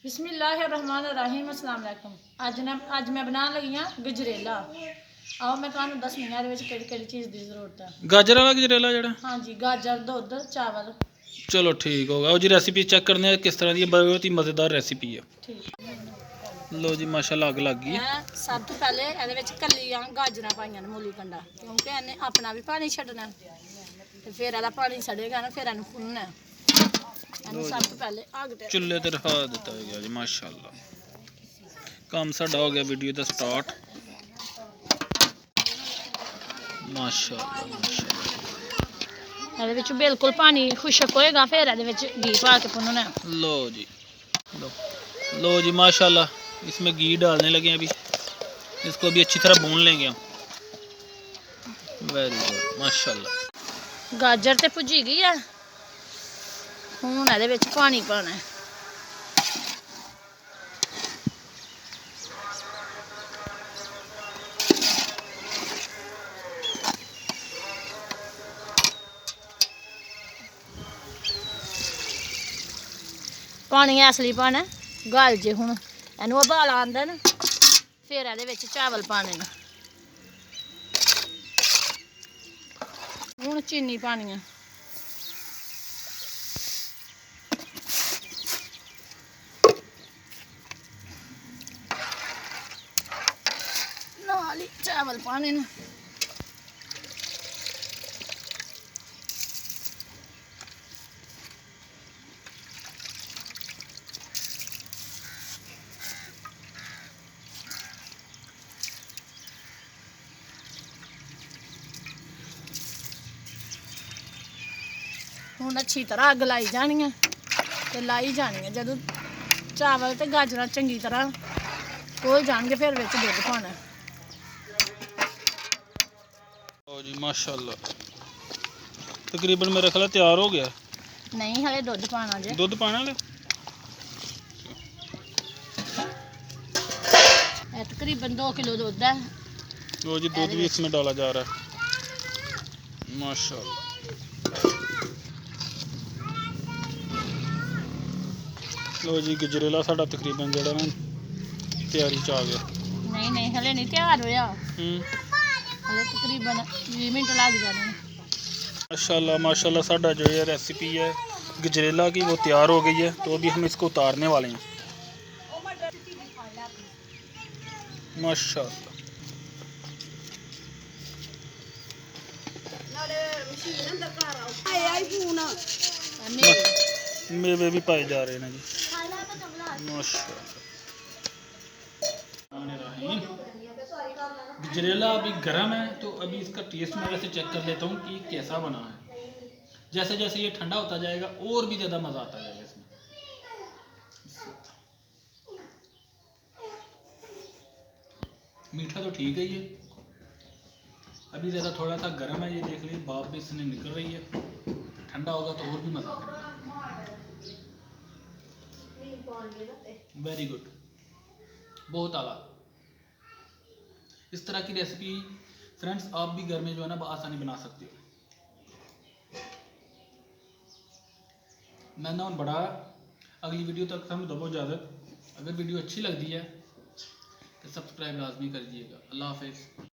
बिस्मिल्लाहिर्रहमानिर्रहीम अस्सलाम वालेकुम। अज मैं बनाने लगी हाँ गजरेला। आओ मैं तुहानू दसनी हाँ किहड़ी चीज़ की जरूरत है। गाजर वाला गजरेला जड़ा? हाँ जी, गाजर, दुध, चावल। चलो ठीक होगा। जी रेसिपी चेक करने किस तरह की, बहुत ही मज़ेदार रेसिपी है। ठीक लो जी माशाल्लाह अग लग गई है। सब तो पहले ये कलियां गाजर पाइया मूली कंडा, क्योंकि इन्हें अपना भी पानी छड्डना ते फिर ਇਹਦਾ पानी सड़ेगा ना, फिर इन्हें भुनना। सब तो पहले अग ते चुल्हे ते रखा दिता गया जी माशाल्लाह। काम साडा हो गया वीडियो दा स्टार्ट। माशाल्लाह ਇਹਦੇ ਵਿੱਚ बिल्कुल पानी खुशक होएगा, फिर ਇਹਦੇ ਵਿੱਚ घी पा के भुनना। लो जी, लो जी माशाल्लाह, इसमें घी डालने लगे अभी। इसको अभी अच्छी तरह भून लेंगे हम। वेरी गुड माशाल्लाह। गाजर ते भुजी गई है, हुण ਇਹਦੇ ਵਿੱਚ पानी पाना है। पानी इस लिए पाना गल जे, हुण इनू उबाला आंदा ना, फिर ਇਹਦੇ ਵਿੱਚ चावल पाने ने। हुण चीनी पानी है। नाल ही चावल पाने ने। ਹੁਣ अच्छी तरह अग लाई जानी है ते लाई जानी है। जदों चावल ते गाजर चंगी तरह घुल जाएंगे, फिर विच दुध पाना। जी माशाल्लाह तकरीबन मेरा ख्याल तैयार हो गया। नहीं, हले दुध पाना जे। दुध पाना है तकरीबन 2 किलो दुध है। लो जी दूध भी इसमें डाला जा रहा है माशाल्लाह। लो जी गजरेला साडा तकरीबन जड़ा ना तैयारी च आ गया। नहीं नहीं, हले नहीं तैयार होया। हले तकरीबन 20 मिनट लग जाने। माशाल्लाह माशाल्लाह साडा जो ये रेसिपी है गजरेला की वो तैयार हो गई है। तो अभी हम इसको उतारने वाले हैं माशाल्लाह। मेवे भी पाए जा रहे हैं जी माशाल्लाह। गजरेला अभी गर्म है, तो अभी इसका टेस्ट मैं वैसे चेक कर लेता हूँ कि कैसा बना है। जैसे जैसे ये ठंडा होता जाएगा और भी ज़्यादा मज़ा आता जाएगा इसमें। मीठा तो ठीक है ये, अभी ज़्यादा थोड़ा सा गर्म है। ये देख लीजिए भाप भी इसने निकल रही है। ठंडा होगा तो और भी मज़ा आएगा। वेरी गुड, बहुत आला। इस तरह की रेसिपी फ्रेंड्स आप भी घर में जो है ना आसानी बना सकते हो। मैं ना बड़ा अगली वीडियो तक हम दबो इजाज़त। अगर वीडियो अच्छी लगती है तो सब्सक्राइब लाजमी कर दीजिएगा। अल्लाह हाफिज़।